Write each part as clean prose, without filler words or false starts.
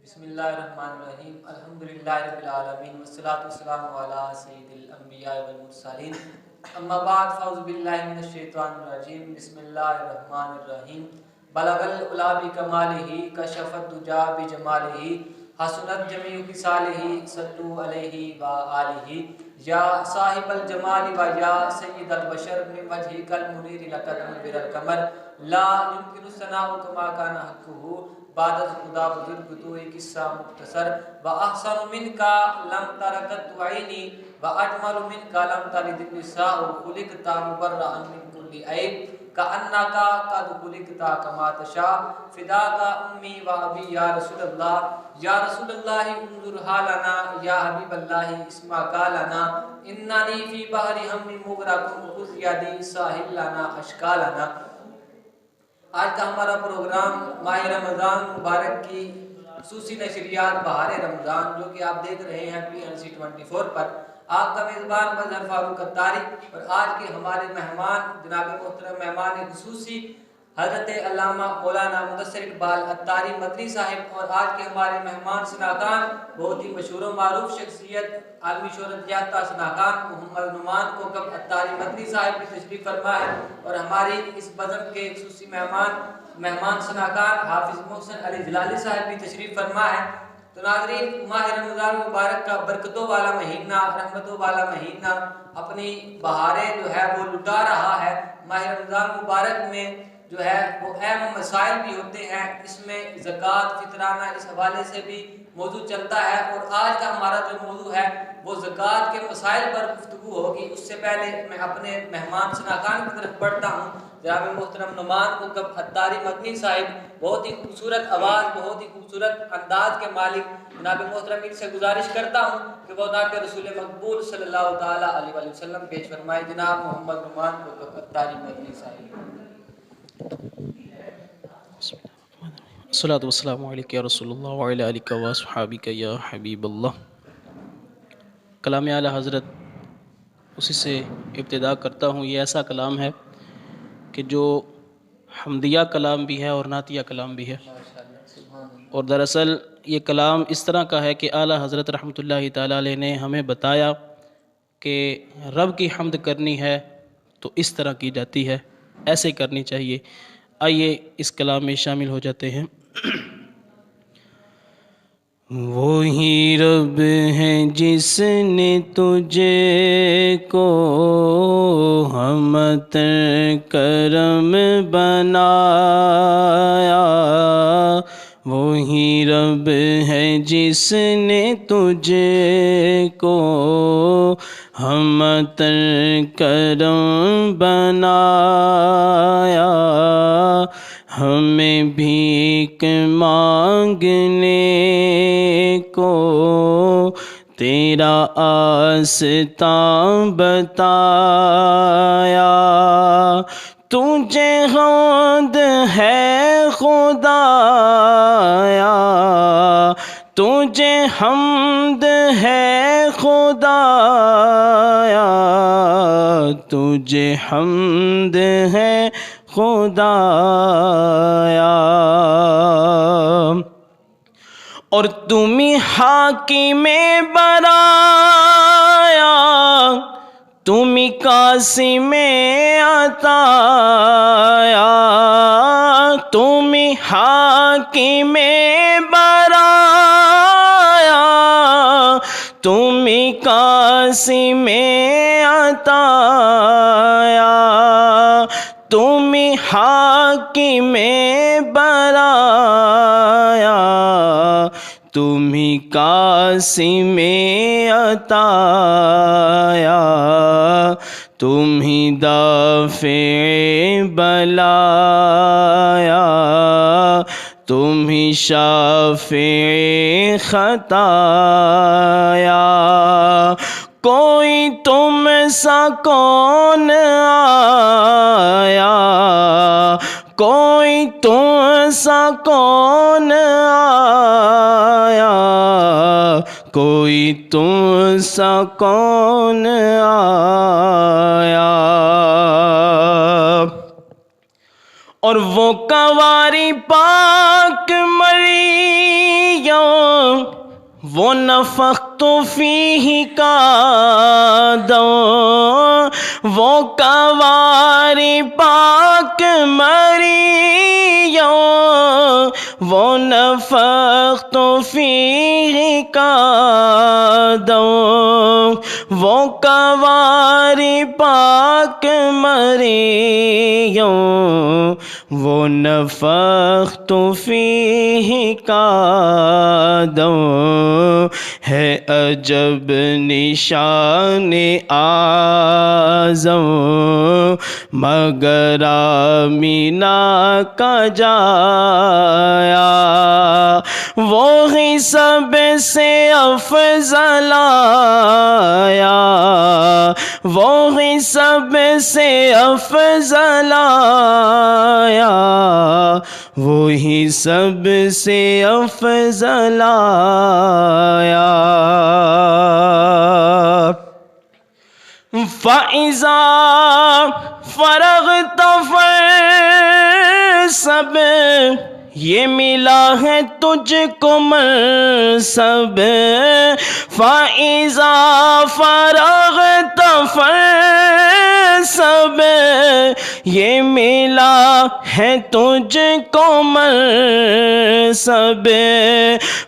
بسم اللہ الرحمن الرحیم الحمدللہ رب العالمین والصلاة والسلام علی سید الانبیاء والمرسلین اما بعد فاعوذ باللہ من الشیطان الرجیم بسم اللہ الرحمن الرحیم بلغ العلا بکمالہ کشف الدجا بجمالہ حسنت جمیع خصالہ صلو علیہ وآلہ یا صاحب الجمال و یا سید البشر من وجہک المنیر لقد منبر القمر لا يمكن الثناء كما كان حقه بعد خدا بزرگ تو ایک قصہ مختصر و احسن منک لم ترکت عینی و اجمل منک لم تلد النساء خلقت مبرئا من كل عیب کانک قد خلقت کما تشاء فداک امی و ابی یا رسول اللہ انظر حالنا یا حبیب اللہ اسمع قالنا اننی فی بحر ہم مغرق خذ یدی ساحل لنا اشکالنا۔ آج کا ہمارا پروگرام ماہ رمضان مبارک کی خصوصی نشریات بہار رمضان جو کہ آپ دیکھ رہے ہیں PNC 24 پر، آپ کا میزبان مظہر فاروق اتاری، اور آج کے ہمارے مہمان جناب محترم مہمان خصوصی حضرت علامہ مولانا مدثر اقبال اتاری مدنی صاحب، اور آج کے ہمارے مہمان سناکان بہت ہی مشہور و معروف شخصیت عالمی شہرت یافتہ سناکان محمد نعمان کوکب اتاری مدنی صاحب کی تشریف فرما ہے، اور ہماری اس بزم کے خصوصی مہمان سناکان حافظ محسن علی جلالی صاحب بھی تشریف فرما ہے۔ تو ناظرین، ماہ رمضان مبارک کا برکتوں والا مہینہ، رحمتوں والا مہینہ اپنی بہاریں جو ہے وہ لٹا رہا ہے۔ ماہ رمضان مبارک میں جو ہے وہ اہم مسائل بھی ہوتے ہیں، اس میں زکوٰۃ فطرانہ اس حوالے سے بھی موضوع چلتا ہے، اور آج کا ہمارا جو موضوع ہے وہ زکوٰۃ کے مسائل پر گفتگو ہوگی۔ اس سے پہلے میں اپنے مہمان شناکان کی طرف بڑھتا ہوں۔ جناب محترم نعمان کوکب اتاری مدنی صاحب، بہت ہی خوبصورت آواز، بہت ہی خوبصورت انداز کے مالک، جناب محترم ان سے گزارش کرتا ہوں کہ وہ نعت رسول مقبول صلی اللہ تعالیٰ علیہ وآلہ وسلم پیش فرمائے۔ جناب محمد نعمان کوکب اتاری مدنی صاحب۔ الصلاۃ والسلام علیک یا رسول اللہ وعلی آلک و اصحابک یا حبیب اللہ۔ کلام اعلیٰ حضرت اسی سے ابتدا کرتا ہوں۔ یہ ایسا کلام ہے کہ جو حمدیہ کلام بھی ہے اور نعتیہ کلام بھی ہے، اور دراصل یہ کلام اس طرح کا ہے کہ اعلیٰ حضرت رحمۃ اللہ تعالیٰ علیہ نے ہمیں بتایا کہ رب کی حمد کرنی ہے تو اس طرح کی جاتی ہے، ایسے کرنی چاہیے۔ آئیے اس کلام میں شامل ہو جاتے ہیں۔ وہی رب ہے جس نے تجھے کو ہمت کرم بنایا، وہی رب ہے جس نے تجھے کو ہمت کرم بنایا، ہمیں بھیک مانگنے کو تیرا آستاں بتایا، تجھے حمد ہے خدایا، تجھے حمد ہے خدایا، تجھے حمد ہے خدایا، اور تمہیں حاکم برایا، تمہیں قاسم عطایا، تمہیں حاکم برایا، تمہیں قاسم عطایا، تمہیں حاکم برایا، تمہیں قاسم عطایا، تمہیں دافع بلایا، تمہیں شافع خطایا، کوئی تم سا کون آیا، کوئی تم سا کون آیا، کوئی تم سا کون آیا، اور وہ کنواری پاک مریم ونفخت فیہ قعدا وہ کواری پاک مریم ونفخت فیہ قعدا وہ کواری پاک مریم ونفخت فیہ قعدا ہے عجب نشان اعظم مگر آمینہ کا جایا وہی سب سے افضل آیا وہی سب سے افضل آیا وہی سب سے افضل آیا فَإِذَا فَرَغْتَ فَانْصَبْ یہ ملا ہے تجھ کو منصب فَإِذَا فَرَغْتَ فَانْصَبْ یہ ملا ہے تجھ کو منصب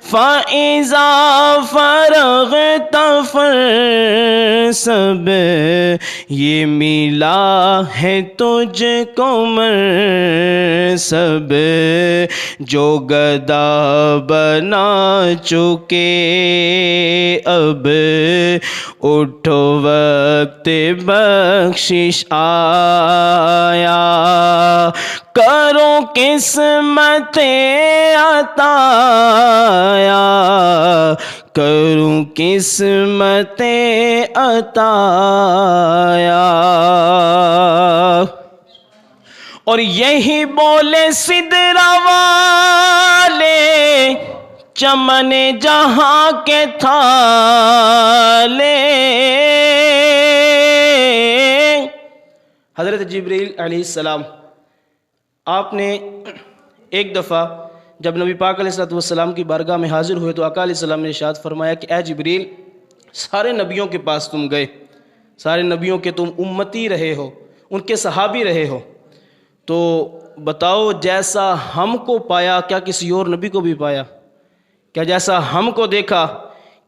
فَإِذَا فَرَغْتَ فَانْصَبْ یہ ملا ہے تجھ کو منصب جو گدا بنا چکے اب اٹھو وقت بخشش آیا کرو قسمت عطایا کروں قسمت عطایا اور یہی بولے سدرہ والے چمن جہاں کے تھالے حضرت جبریل علیہ السلام آپ نے ایک دفعہ جب نبی پاک علیہ السلام کی بارگاہ میں حاضر ہوئے تو آقا علیہ السلام نے ارشاد فرمایا کہ اے جبریل سارے نبیوں کے پاس تم گئے سارے نبیوں کے تم امتی رہے ہو ان کے صحابی رہے ہو تو بتاؤ جیسا ہم کو پایا کیا کسی اور نبی کو بھی پایا کیا جیسا ہم کو دیکھا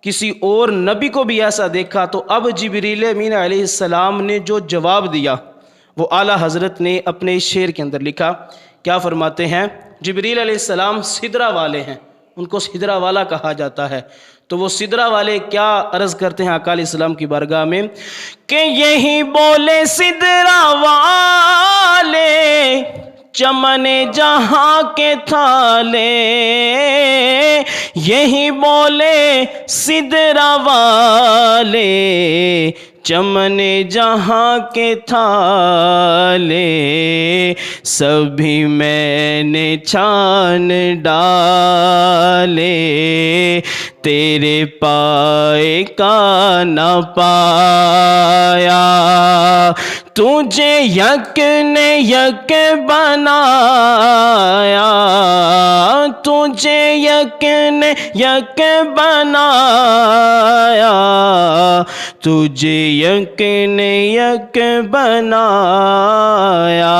کسی اور نبی کو بھی ایسا دیکھا تو اب جبریل امین علیہ السلام نے جو جواب دیا وہ اعلیٰ حضرت نے اپنے اس شعر کے اندر لکھا کیا فرماتے ہیں جبریل علیہ السلام سدرہ والے ہیں ان کو سدرہ والا کہا جاتا ہے تو وہ سدرہ والے کیا عرض کرتے ہیں آقا علیہ السلام کی بارگاہ میں کہ یہی بولے سدرہ والے چمن جہاں کے تھالے یہی بولے سدرہ والے چمن جہاں کے تھالے سبھی میں نے چھان ڈالے تیرے پائے کا نہ پایا تجھے یک نے یک بنایا تجھے یک نے یک بنایا تجھے یک نے یک بنایا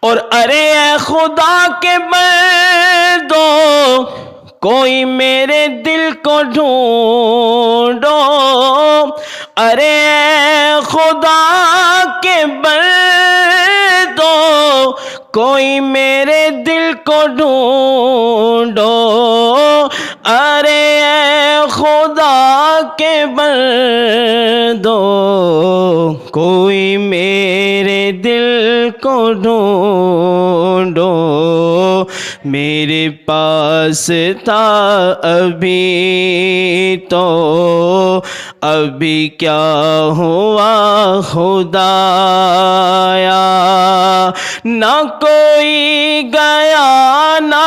اور ارے اے خدا کے بندو کوئی میرے دل کو ڈھونڈو ارے اے خدا کے بندو کوئی میرے دل کو ڈھونڈو ارے اے خدا کے بندو کوئی میرے دل کو ڈھونڈو میرے پاس تھا ابھی تو ابھی کیا ہوا خدایا نہ کوئی گیا نہ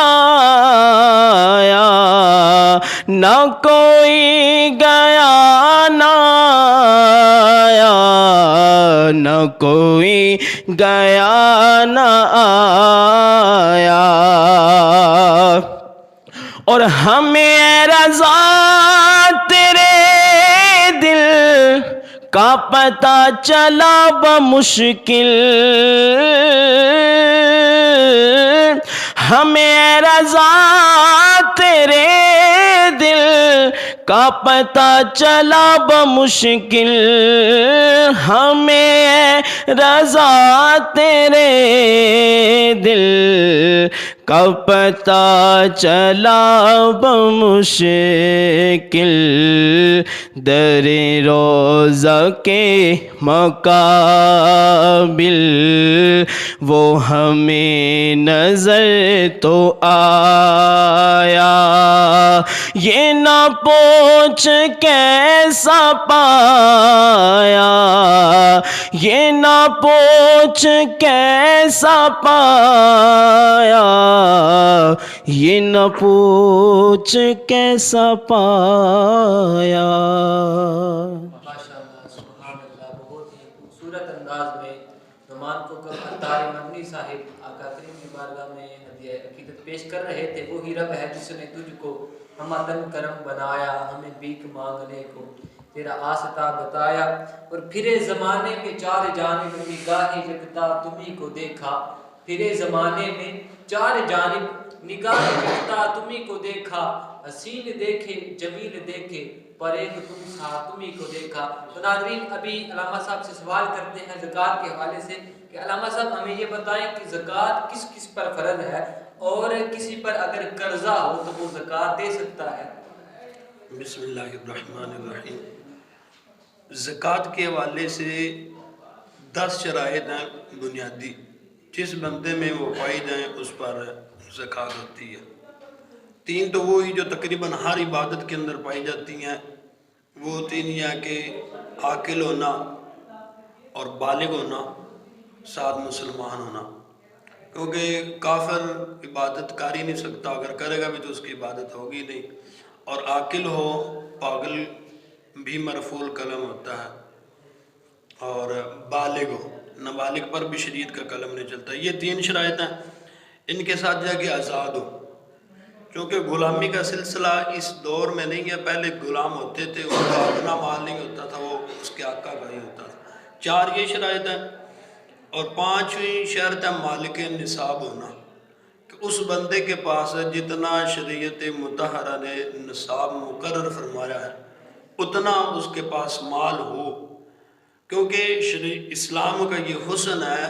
آیا نہ کوئی گیا نہ آیا نہ کوئی گیا نہ آیا اور ہمیں رضا تیرے دل کا پتہ چلا بمشکل، ہمیں رضا تیرے دل کا پتہ چلا بمشکل، ہمیں رضا تیرے دل کا پتہ چلا بمشکل، در روضہ کے مقابل وہ ہمیں نظر تو آیا، یہ نہ پوچھ کیسا پایا، یہ نہ پوچھ کیسا پایا، یہ نہ پوچھ کیسا پایا۔ ماشاءاللہ، سبحان اللہ، بہت ہی خوبصورت انداز میں نعمان کوکب عطار مدنی صاحب آقا کریم کی بارگاہ میں ہدیہ عقیدت پیش کر رہے تھے۔ وہی رب ہے جس نے تجھ کو ہمتن کرم بنایا، ہمیں بھیک مانگنے کو تیرا آستا بتایا، اور پھرے زمانے میں چار جانب نگاہ یکتا تمہیں کو دیکھا، پھرے زمانے میں چار جانب نگاہ یکتا تمہیں کو دیکھا، حسین دیکھے جمیل دیکھے پر ایک تم سا تمہیں کو دیکھا۔ تو ناظرین، ابھی علامہ صاحب سے سوال کرتے ہیں زکوٰۃ کے حوالے سے کہ علامہ صاحب ہمیں یہ بتائیں کہ زکوٰۃ کس کس پر فرض ہے، اور کسی پر اگر قرضہ ہو تو وہ زکوٰۃ دے سکتا ہے؟ بسم اللہ الرحمن الرحیم۔ زکوٰۃ کے حوالے سے 10 شرائط ہیں بنیادی، جس بندے میں وہ پائی جائیں اس پر زکوٰۃ ہوتی ہے۔ 3 تو وہی جو تقریباً ہر عبادت کے اندر پائی جاتی ہیں، وہ 3 یہ کہ عاقل ہونا اور بالغ ہونا، ساتھ مسلمان ہونا، کیونکہ کافر عبادت کر ہی نہیں سکتا، اگر کرے گا بھی تو اس کی عبادت ہوگی نہیں، اور عاقل ہو، پاگل بھی مرفوع القلم ہوتا ہے، اور بالغ ہو، نابالغ پر بھی شریعت کا قلم نہیں چلتا۔ یہ 3 شرائط ہیں، ان کے ساتھ جا کے آزاد ہو، کیونکہ غلامی کا سلسلہ اس دور میں نہیں ہے، پہلے غلام ہوتے تھے، ان کا اپنا مال نہیں ہوتا تھا، وہ اس کے آقا کا ہی ہوتا تھا۔ 4 یہ شرائط ہیں، اور 5ویں شرط ہے مالک نصاب ہونا، کہ اس بندے کے پاس جتنا شریعت مطہرہ نے نصاب مقرر فرمایا ہے اتنا اس کے پاس مال ہو، کیونکہ اسلام کا یہ حسن ہے،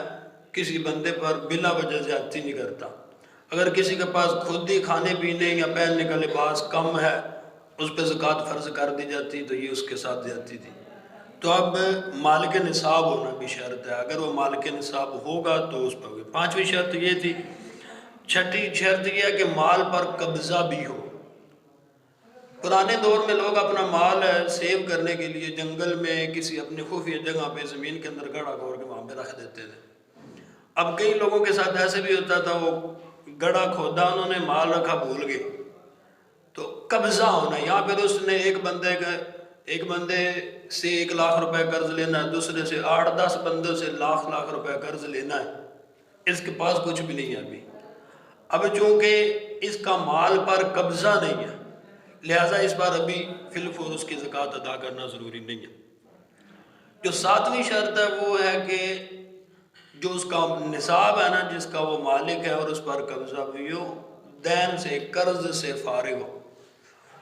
کسی بندے پر بلا وجہ زیادتی نہیں کرتا۔ اگر کسی کے پاس خود ہی کھانے پینے یا پہننے کا لباس کم ہے، اس پہ زکوٰۃ فرض کر دی جاتی تو یہ اس کے ساتھ زیادتی تھی۔ تو اب مالک نصاب ہونا بھی شرط ہے، اگر وہ مالک نصاب ہوگا تو اس پر ہوگی۔ 5ویں شرط یہ تھی۔ 6ٹھی شرط یہ ہے کہ مال پر قبضہ بھی ہو۔ پرانے دور میں لوگ اپنا مال سیو کرنے کے لیے جنگل میں کسی اپنی خفیہ جگہ پہ زمین کے اندر گڑھا کھود کے وہاں پہ رکھ دیتے تھے۔ اب کئی لوگوں کے ساتھ ایسے بھی ہوتا تھا، وہ گڑھا کھودا، انہوں نے مال رکھا بھول گئے، تو قبضہ ہونا، یہاں پہ اس نے ایک بندے سے 1 لاکھ روپے قرض لینا ہے، دوسرے سے 8-10 بندوں سے لاکھ روپے قرض لینا ہے، اس کے پاس کچھ بھی نہیں ہے ابھی۔ اب چونکہ اس کا مال پر قبضہ نہیں ہے، لہٰذا اس پر ابھی فی الفور اس کی زکوٰۃ ادا کرنا ضروری نہیں ہے۔ جو 7ویں شرط ہے وہ ہے کہ جو اس کا نصاب ہے نا، جس کا وہ مالک ہے اور اس پر قبضہ بھی ہو، دین سے، قرض سے فارغ ہو۔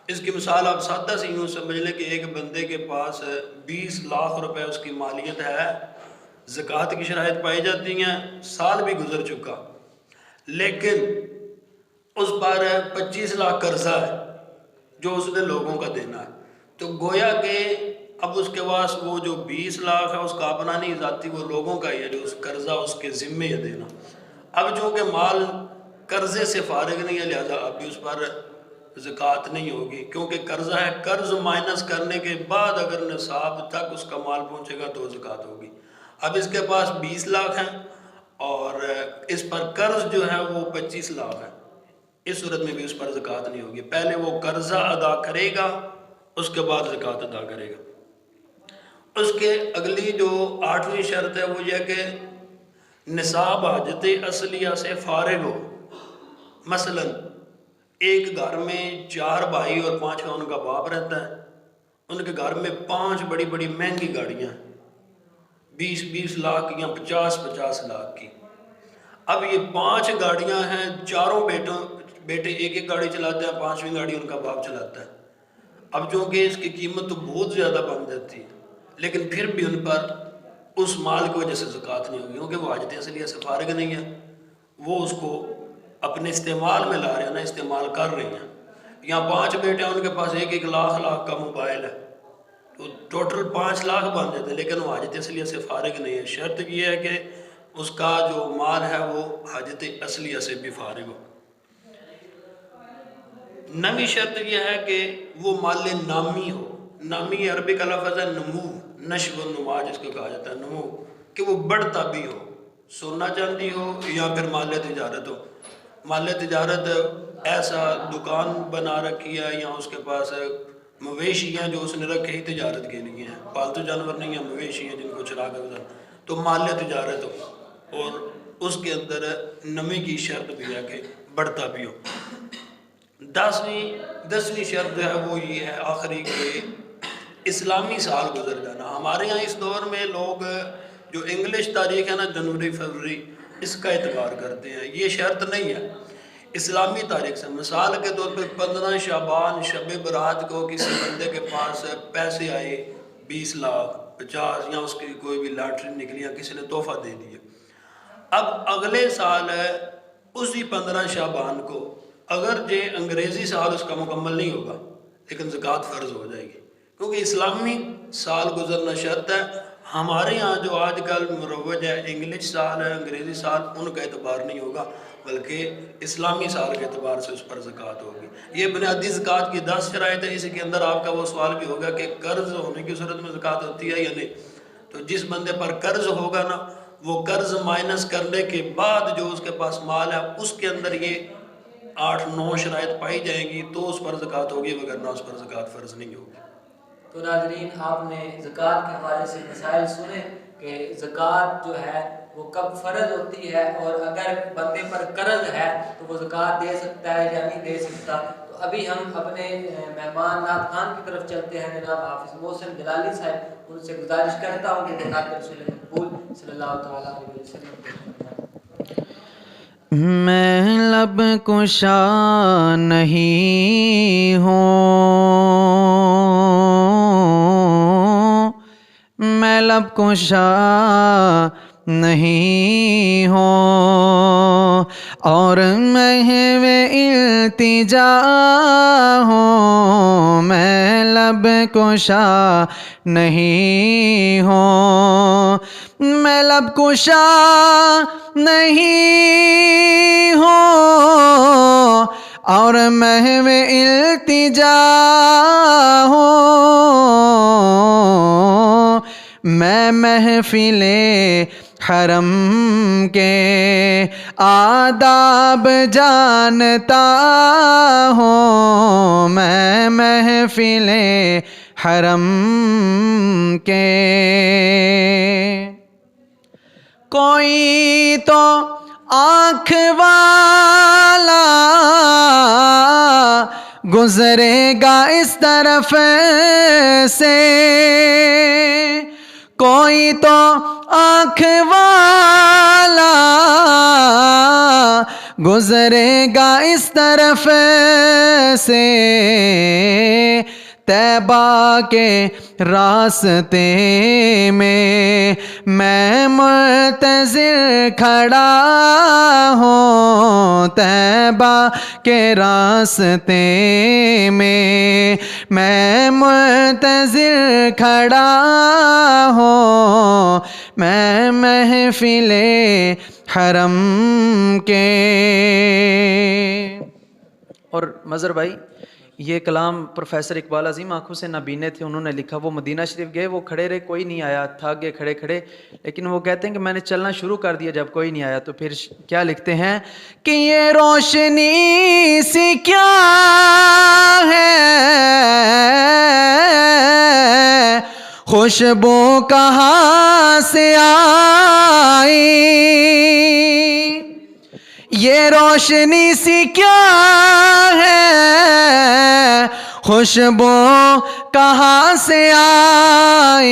اس کی مثال آپ سادہ سے یوں سمجھ لیں کہ ایک بندے کے پاس 20 لاکھ روپے اس کی مالیت ہے، زکوٰۃ کی شرائط پائی جاتی ہیں، سال بھی گزر چکا، لیکن اس پر 25 لاکھ قرضہ ہے جو اس نے لوگوں کا دینا ہے، تو گویا کہ اب اس کے پاس وہ جو 20 لاکھ ہے اس کا اپنا نہیں ذاتی، وہ لوگوں کا ہی ہے، جو اس قرضہ اس کے ذمے ہے دینا۔ اب جو کہ مال قرضے سے فارغ نہیں ہے، لہذا اب بھی اس پر زکوٰۃ نہیں ہوگی، کیونکہ قرضہ ہے، قرض مائنس کرنے کے بعد اگر نصاب تک اس کا مال پہنچے گا تو زکوٰۃ ہوگی۔ اب اس کے پاس 20 لاکھ ہیں اور اس پر قرض جو ہے وہ 25 لاکھ ہے، اس صورت میں بھی اس پر زکوٰۃ نہیں ہوگی، پہلے وہ قرضہ ادا کرے گا اس کے بعد زکوٰۃ ادا کرے گا۔ اس کے اگلی جو 8ویں شرط ہے وہ یہ کہ نصاب حاجت اصلیہ سے فارغ ہو۔ مثلا ایک گھر میں 4 بھائی اور 5واں ان کا باپ رہتا ہے. ان کے گھر میں 5 بڑی بڑی مہنگی گاڑیاں ہیں، 20-20 لاکھ کی یا 50-50 لاکھ کی. اب یہ 5 گاڑیاں ہیں، چاروں بیٹے ایک ایک گاڑی چلاتے ہیں، 5ویں گاڑی ان کا باپ چلاتا ہے. اب چونکہ اس کی قیمت تو بہت زیادہ بن جاتی ہے، لیکن پھر بھی ان پر اس مال کی وجہ سے زکوٰۃ نہیں ہوگی، کیونکہ وہ حاجت اصلیہ سے فارغ نہیں ہے. وہ اس کو اپنے استعمال میں لا رہے ہیں نا، استعمال کر رہے ہیں. یہاں 5 بیٹے ہیں، ان کے پاس 1-1 لاکھ کا موبائل ہے، تو ٹوٹل 5 لاکھ بن جاتے ہیں، لیکن وہ حاجت اصلیہ سے فارغ نہیں ہے. شرط یہ ہے کہ اس کا جو مال ہے وہ حاجت اصلیہ سے بھی فارغ ہو. نویں شرط یہ ہے کہ وہ مال نامی ہو. نامی عربی کا لفظ ہے نمو، نشو و نما جس کو کہا جاتا ہے، نمو، کہ وہ بڑھتا بھی ہو، سونا چاندی ہو یا پھر مال تجارت ہو. مال تجارت ایسا دکان بنا رکھی ہے یا اس کے پاس مویشی ہیں جو اس نے رکھے ہی تجارت کے لیے ہیں، پالتو جانور نہیں ہیں، مویشی ہیں جن کو چرا کے گزارا، تو مال تجارت ہو. اور اس کے اندر نمی کی شرط بھی ہے کہ بڑھتا بھی ہو. 10ویں شرط جو ہے وہ یہ ہے آخری کہ اسلامی سال گزر جانا. ہمارے ہاں اس دور میں لوگ جو انگلش تاریخ ہے نا، جنوری فروری، اس کا اعتبار کرتے ہیں. یہ شرط نہیں ہے، اسلامی تاریخ سے. مثال کے طور پہ 15 شعبان شب برات کو کسی بندے کے پاس پیسے آئے 20 لاکھ 50، یا اس کی کوئی بھی لاٹری نکلی یا کسی نے تحفہ دے دیا. اب اگلے سال اسی 15 شعبان کو اگر یہ انگریزی سال اس کا مکمل نہیں ہوگا لیکن زکوٰۃ فرض ہو جائے گی، کیونکہ اسلامی سال گزرنا شرط ہے. ہمارے ہاں جو آج کل مروج ہے انگلش سال ہے، انگریزی سال، ان کا اعتبار نہیں ہوگا بلکہ اسلامی سال کے اعتبار سے اس پر زکوٰۃ ہوگی. یہ بنیادی زکوٰۃ کی 10 شرائط ہے. اسی کے اندر آپ کا وہ سوال بھی ہوگا کہ قرض ہونے کی صورت میں زکوٰۃ ہوتی ہے یا نہیں. تو جس بندے پر قرض ہوگا نا، وہ قرض مائنس کرنے کے بعد جو اس کے پاس مال ہے اس کے اندر یہ 8-9 شرائط پائی جائیں گی تو اس پر زکوٰۃ ہوگی، وگرنہ اس پر زکوٰۃ فرض نہیں ہوگی. تو ناظرین، آپ نے زکوٰۃ کے حوالے سے مسائل سنے کہ زکوٰۃ جو ہے وہ کب فرض ہوتی ہے، اور اگر بندے پر قرض ہے تو وہ زکوٰۃ دے سکتا ہے یا نہیں دے سکتا. تو ابھی ہم اپنے مہمان نعت خان کی طرف چلتے ہیں، جناب حافظ محسن جلالی صاحب. ان سے گزارش کرتا ہوں کہ جناب رسول مقبول صلی اللہ تعالیٰ علیہ وسلم. میں لب کشا نہیں ہوں، میں لب کشا نہیں ہوں، اور محو التجا ہوں. میں لب کشا نہیں ہوں، میں لب کشا نہیں ہوں، اور محو التجا ہوں. میں محفل حرم کے آداب جانتا ہوں. میں محفل حرم کے کوئی تو آنکھ والا گزرے گا اس طرف سے، کوئی تو آنکھ والا گزرے گا اس طرف سے. طیبہ کے راستے میں میں منتظر کھڑا ہوں. طیبہ کے راستے میں میں منتظر کھڑا ہوں. میں محفل حرم کے. اور مظہر بھائی، یہ کلام پروفیسر اقبال عظیم آنکھوں سے نابینے تھے، انہوں نے لکھا. وہ مدینہ شریف گئے، وہ کھڑے رہے، کوئی نہیں آیا، تھک گئے کھڑے کھڑے، لیکن وہ کہتے ہیں کہ میں نے چلنا شروع کر دیا جب کوئی نہیں آیا. تو پھر کیا لکھتے ہیں کہ یہ روشنی سی کیا ہے، خوشبو کہاں سے آئی، یہ روشنی سی کیا ہے، خوشبو کہاں سے آئی.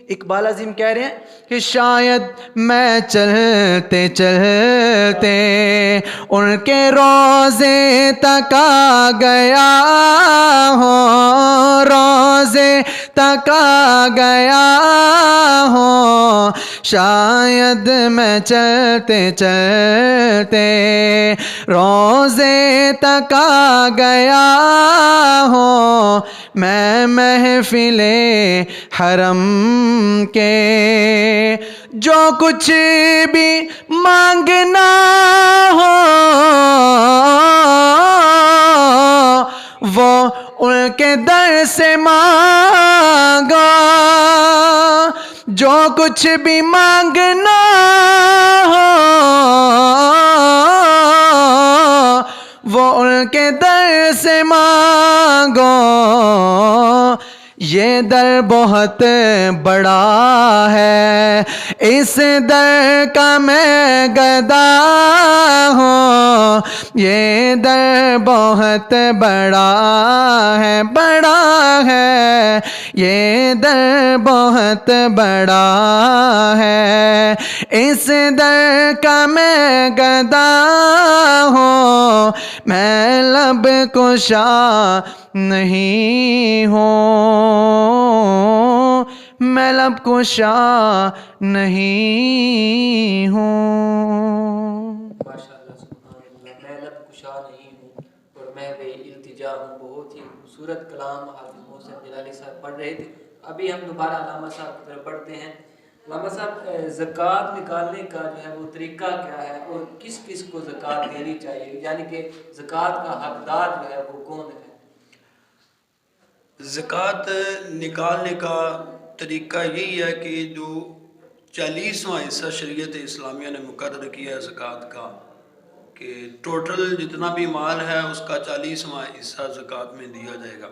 اقبال عظیم کہہ رہے ہیں کہ شاید میں چلتے چلتے ان کے روضے تک آ گیا ہوں، روضے تک آ گیا ہوں. شاید میں چلتے چلتے روضے تک آ گیا ہوں. میں محفل حرم کے جو کچھ بھی مانگنا ہو وہ ان کے در سے مانگا. جو کچھ بھی مانگنا ہو وہ ان کے در سے مانگو. یہ در بہت بڑا ہے، اس در کا میں گدا ہوں. یہ در بہت بڑا ہے، بڑا ہے، یہ در بہت بڑا ہے، اس در کا میں گدا ہوں. میں لب کشا نہیں ہوں، میں لب کشا نہیں ہوں. ماشاءاللہ سبحان اللہ. میں لب کشا نہیں ہوں اور میں بے التجا ہوں. بہت ہی خوبصورت کلام حافظ محسن جلالی صاحب پڑھ رہے تھے. ابھی ہم دوبارہ علامہ صاحب کی طرف بڑھتے ہیں. علامہ صاحب، زکوٰۃ نکالنے کا جو ہے وہ طریقہ کیا ہے اور کس کس کو زکوٰۃ دینی چاہیے، یعنی کہ زکوٰۃ کا حقدار جو ہے وہ کون ہے؟ زکوٰۃ نکالنے کا طریقہ یہی ہے کہ جو 40واں حصہ شریعت اسلامیہ نے مقرر کیا ہے زکوٰۃ کا، کہ ٹوٹل جتنا بھی مال ہے اس کا 40واں حصہ زکوٰۃ میں دیا جائے گا.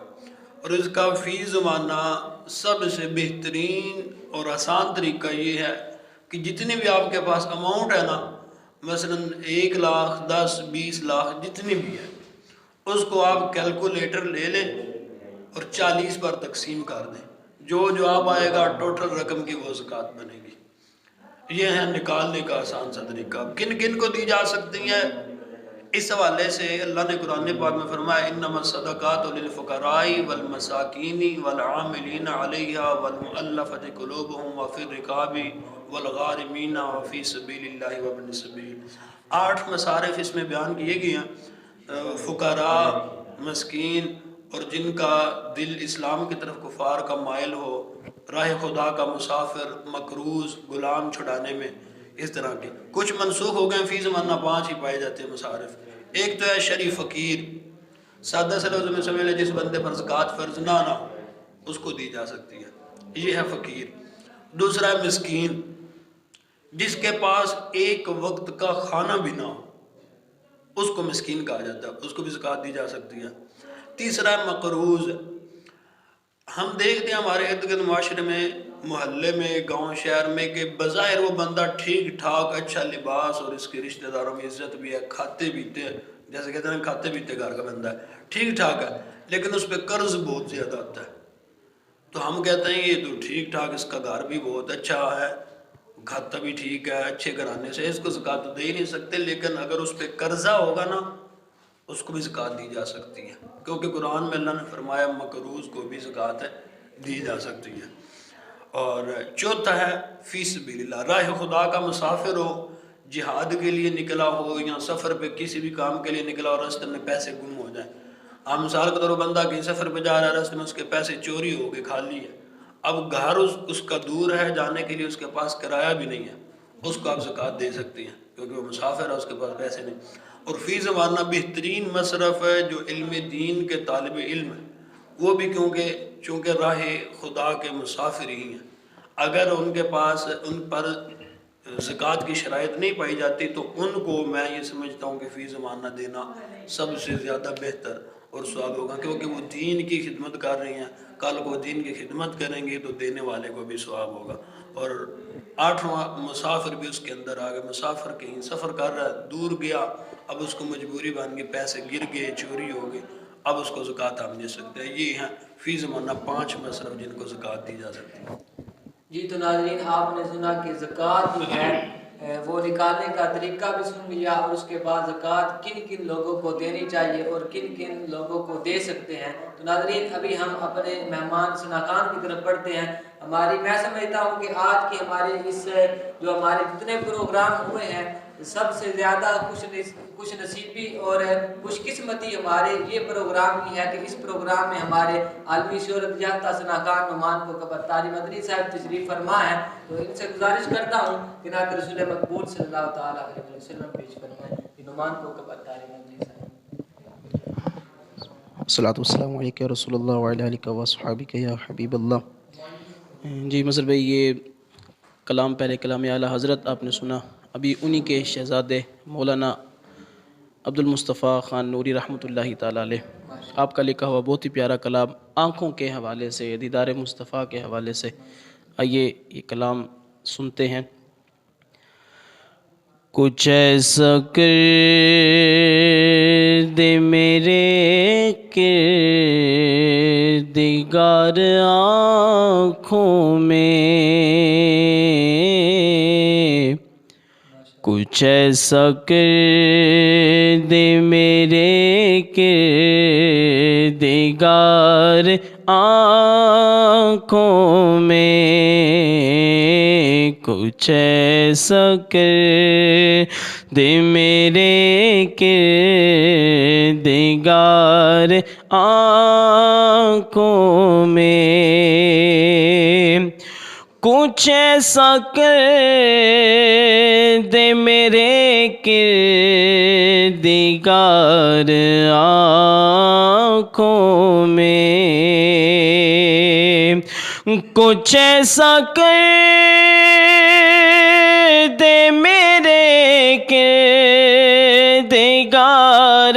اور اس کا فی زمانہ سب سے بہترین اور آسان طریقہ یہ ہے کہ جتنی بھی آپ کے پاس اماؤنٹ ہے نا، مثلا 1 لاکھ 10 20 لاکھ جتنی بھی ہے، اس کو آپ کیلکولیٹر لے لیں اور 40 پر تقسیم کر دیں. جو آپ آئے گا ٹوٹل رقم کی وہ زکوٰۃ بنے گی. یہ ہے نکالنے کا آسان سا طریقہ. کن کن کو دی جا سکتی ہے؟ اس حوالے سے اللہ نے قرآن پاک میں فرمایا انما الصدقات للفقراء والمساکین والعاملین علیہا والمؤلفۃ قلوبہم وفی الرقاب والغارمین وفی سبیل اللہ وابن السبیل. 8 مصارف اس میں بیان کیے گئے ہیں. فقراء، مسکین اور جن کا دل اسلام کی طرف کفار کا مائل ہو، راہ خدا کا مسافر، مقروض، غلام چھڑانے میں، اس طرح کے. کچھ منسوخ ہو گئے، فی زمانہ 5 ہی پائے جاتے ہیں مصارف. ایک تو ہے شریف فقیر، سادہ سے لفظ میں سمجھ لیں جس بندے پر زکوٰۃ فرض نہ ہو اس کو دی جا سکتی ہے، یہ ہے فقیر. دوسرا ہے مسکین، جس کے پاس ایک وقت کا کھانا بھی نہ ہو اس کو مسکین کہا جاتا ہے، اس کو بھی زکوٰۃ دی جا سکتی ہے. تیسرا ہے مقروض. ہم دیکھتے ہیں ہمارے ارد گرد معاشرے میں، محلے میں، گاؤں شہر میں، کہ بظاہر وہ بندہ ٹھیک ٹھاک، اچھا لباس اور اس کے رشتہ داروں میں عزت بھی ہے، کھاتے پیتے، جیسے کہتے ہیں کھاتے پیتے گھر کا بندہ ہے، ٹھیک ٹھاک ہے، لیکن اس پہ قرض بہت زیادہ آتا ہے. تو ہم کہتے ہیں یہ تو ٹھیک ٹھاک، اس کا گھر بھی بہت اچھا ہے، کھاتا بھی ٹھیک ہے، اچھے گھرانے سے، اس کو زکوٰۃ تو دے ہی نہیں سکتے. لیکن اگر اس پہ قرضہ ہوگا نا اس کو بھی زکوٰۃ دی جا سکتی ہے، کیونکہ قرآن میں اللہ نے فرمایا مقروض کو بھی زکوٰۃ دی جا سکتی ہے. اور چوتھا ہے فی سبیل اللہ، راہ خدا کا مسافر ہو، جہاد کے لیے نکلا ہو یا سفر پہ کسی بھی کام کے لیے نکلا ہو، راستے میں پیسے گم ہو جائیں. آپ مثال کے طور پر بندہ کہیں سفر پہ جا رہا ہے، راستے میں اس کے پیسے چوری ہو گئے، خالی ہے، اب گھر اس کا دور ہے، جانے کے لیے اس کے پاس کرایہ بھی نہیں ہے، اس کو آپ زکوٰۃ دے سکتی ہیں کیونکہ وہ مسافر ہے، اس کے پاس پیسے نہیں. اور فی زمانہ بہترین مصرف ہے جو علم دین کے طالب علم ہے، وہ بھی چونکہ راہ خدا کے مسافر ہی ہیں. اگر ان کے پاس ان پر زکوٰۃ کی شرائط نہیں پائی جاتی تو ان کو میں یہ سمجھتا ہوں کہ فی زمانہ دینا سب سے زیادہ بہتر اور ثواب ہوگا، کیونکہ وہ دین کی خدمت کر رہی ہیں. کل کو دین کی خدمت کریں گے تو دینے والے کو بھی ثواب ہوگا. اور 8واں مسافر بھی اس کے اندر آ گیا. مسافر کہیں سفر کر رہا ہے، دور گیا، اب اس کو مجبوری بن گئی، پیسے گر گئے، چوری ہو گئی، اب اس کو زکوٰۃ ہم دے سکتے ہیں۔ یہ ہیں فی زمانہ 5 مصرف جن کو زکوٰۃ دی جا سکتی ہے۔ جی تو ناظرین آپ نے سنا کہ زکوٰۃ جو ہے وہ نکالنے کا طریقہ بھی سن لیا، اور اس کے بعد زکوٰۃ کن کن لوگوں کو دینی چاہیے اور کن کن لوگوں کو دے سکتے ہیں۔ تو ناظرین ابھی ہم اپنے مہمان شناخان کی طرف پڑھتے ہیں۔ میں سمجھتا ہوں کہ آج کی ہمارے جو ہمارے جتنے پروگرام ہوئے ہیں سب سے زیادہ خوش نصیبی اور خوش قسمتی ہمارے یہ پروگرام کی ہے کہ اس پروگرام میں ہمارے عالمی شہرت یافتہ شناخان نعمان کو قبطاری مدنی صاحب تشریف فرما ہے۔ تو ان سے گزارش کرتا ہوں کہ جناب رسول مقبول صلی اللہ تعالیٰ علیہ وسلم پیش فرمائیں کہ نعمان کو قبطاری مدنی صاحب۔ الصلاۃ والسلام علیکہ رسول اللہ وعلی آلہ وصحبہ یا حبیب اللہ۔ جی مظہر بھائی، یہ کلام پہلے کلام اعلیٰ حضرت آپ نے سنا، ابھی انہی کے شہزادے مولانا عبد المصطفیٰ خان نوری رحمۃ اللہ تعالیٰ علیہ آپ کا لکھا ہوا بہت ہی پیارا کلام آنکھوں کے حوالے سے، دیدار مصطفیٰ کے حوالے سے، آئیے یہ کلام سنتے ہیں۔ کچھ ایسا کر دے میرے کردگار آنکھوں میں، کچھ ایسا کر دے میرے کردگار آنکھوں میں، کچھ ایسا کر دے میرے کردگار آنکھوں میں، کچھ ایسا کر دے میرے کردگار آنکھوں میں، کچھ ایسا کر دے میرے کردگار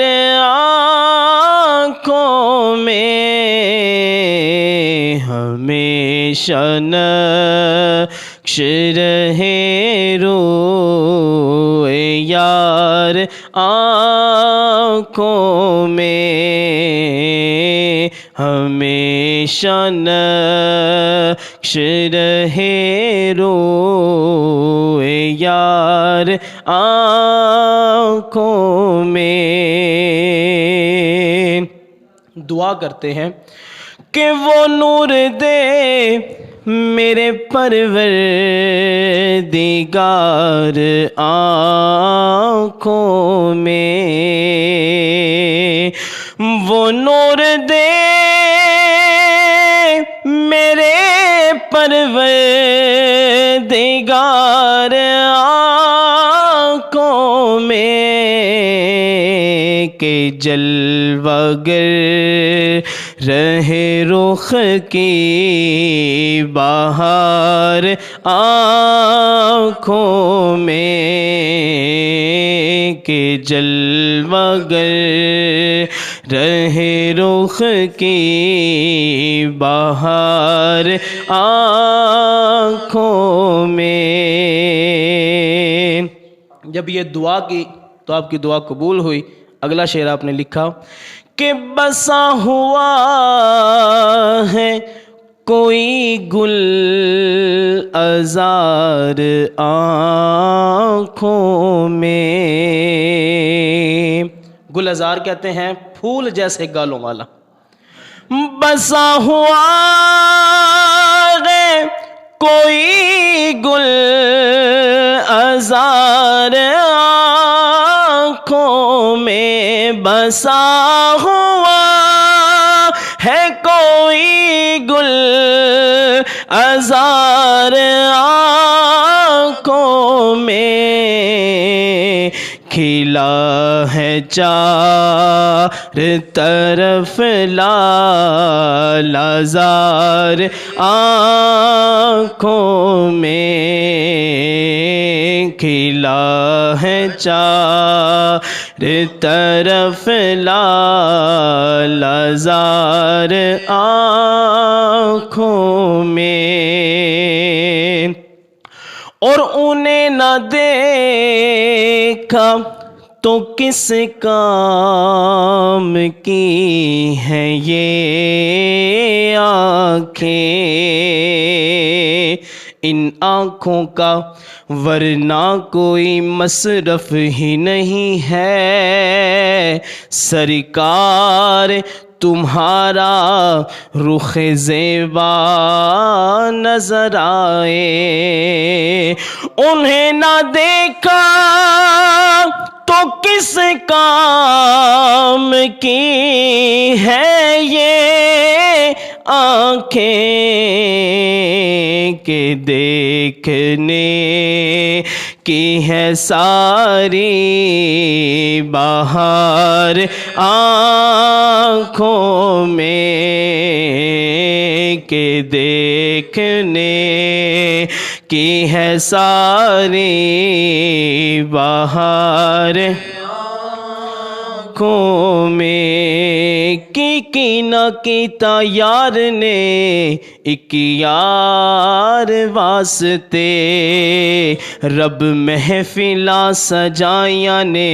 آنکھوں میں، ہمیشہ نقش رہے روئے یار آنکھوں میں، ہمیشہ نقش رہے روئے یار آنکھوں میں۔ دعا کرتے ہیں کہ وہ نور دے میرے پروردگار آنکھوں میں، وہ نور دے میرے پروردگار آنکھوں میں، کہ جلوہ گر رہے رخ کی بہار آنکھوں میں، کہ جلوہ گر رہے رخ کی بہار آنکھوں میں۔ جب یہ دعا کی تو آپ کی دعا قبول ہوئی۔ اگلا شعر آپ نے لکھا کہ بسا ہوا ہے کوئی گل عذار آنکھوں میں، گل عذار کہتے ہیں پھول جیسے گالوں والا، بسا ہوا ہے کوئی گل عذار آنکھوں میں، بسا ہوا ہے کوئی گل عذار آنکھوں میں، کھلا ہے چار طرف لال عذار آنکھوں میں، کھلا ہے چار طرف لال عذار آنکھوں میں، اور انہیں نہ دیکھا تو کس کام کی ہیں یہ آنکھیں، ان آنکھوں کا ورنہ کوئی مصرف ہی نہیں ہے، سرکار تمہارا رخ زیبا نظر آئے، انہیں نہ دیکھا تو کس کام کی ہے یہ آنکھیں، کہ دیکھنے کی ہے ساری بہار آنکھوں میں، کہ دیکھنے کی ہے ساری بہار آنکھوں میں، کی نہ کیتا یار نے ایک یار واسطے، رب محفلاں سجائیاں نے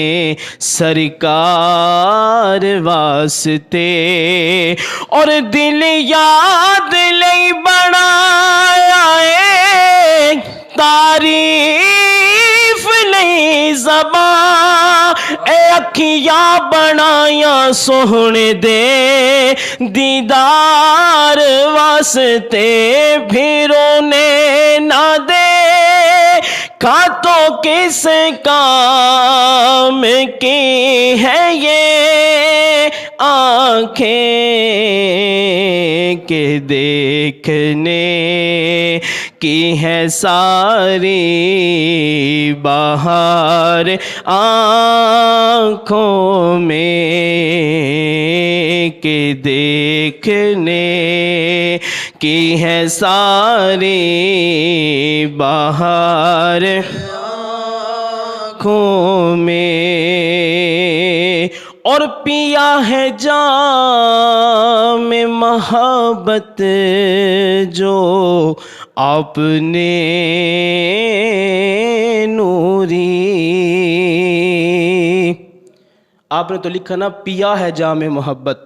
سرکار واسطے، اور دل یاد لئی بنایا ہے تعریف لئی زبان، اے اکھیاں بنایاں سوہنے دے دیدار واسطے، بھیروں نے نہ دیکھا تو کس کام کی ہے یہ آنکھیں، کہ دیکھنے کی ہے ساری بہار آنکھوں میں، کہ دیکھنے کی ہے ساری بہار آنکھوں میں، اور پیا ہے جام محبت جو آپ نے نوری، آپ نے تو لکھا نا پیا ہے جام محبت،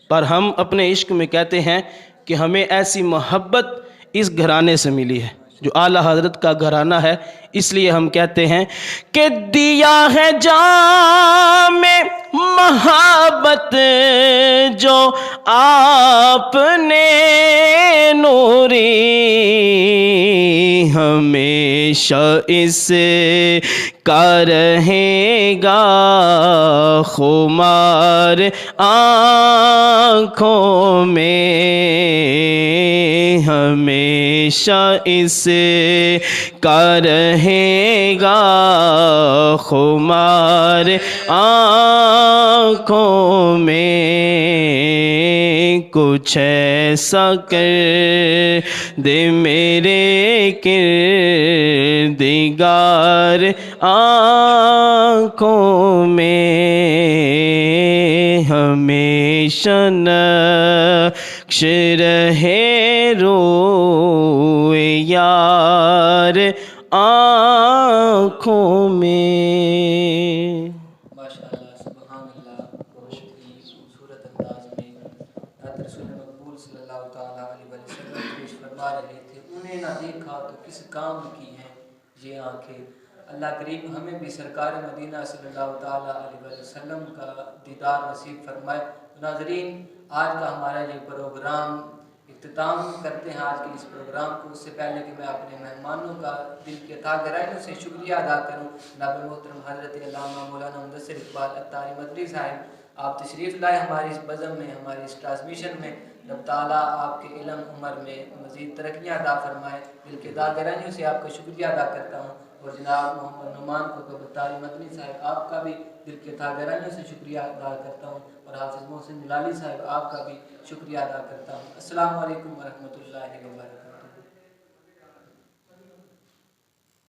پر ہم اپنے عشق میں کہتے ہیں کہ ہمیں ایسی محبت اس گھرانے سے ملی ہے جو اعلیٰ حضرت کا گھرانہ ہے، اس لیے ہم کہتے ہیں کہ دیا ہے جام محبت جو آپ نے نوری، ہمیشہ اس کا رہے گا خمار آنکھوں میں، ہمیشہ اس کا رہے گا خمار آنکھوں میں، کچھ ایسا کر دے میرے کردگار آنکھوں میں، ہمیشہ نقش رہے روئے یار آنکھوں میں۔ ماشاءاللہ سبحان اللہ، بہت ہی خوبصورت انداز میں حضرت رسول مقبول صلی اللہ تعالیٰ علیہ وسلم پیش فرما رہے تھے، انہیں نہ دیکھا تو کس کام کی ہیں یہ آنکھیں۔ اللہ کریم ہمیں بھی سرکار مدینہ صلی اللہ تعالیٰ علیہ وسلم کا دیدار نصیب فرمائے۔ ناظرین، آج کا ہمارا یہ پروگرام اختتام کرتے ہیں آج کے اس پروگرام کو۔ اس سے پہلے کہ میں اپنے مہمانوں کا دل کی تہ گہرائیوں سے شکریہ ادا کروں، جناب محترم حضرت علامہ مولانا مدثر اقبال اتاری مدری صاحب، آپ تشریف لائے ہماری اس بزم میں، ہماری اس ٹرانسمیشن میں۔ رب تعالیٰ آپ کے علم عمر میں مزید ترقیاں عطا فرمائے۔ دل کے تہ گہرائیوں سے آپ کا شکریہ ادا کرتا ہوں، اور جناب محمد نعمان کو اتاری مدنی صاحب، آپ کا بھی دل کے تہ گہرائیوں سے شکریہ ادا کرتا ہوں، اور حافظ محسن جلالی صاحب آپ کا بھی شکریہ ادا کرتا ہوں۔ السلام علیکم ورحمۃ اللہ وبرکاتہ۔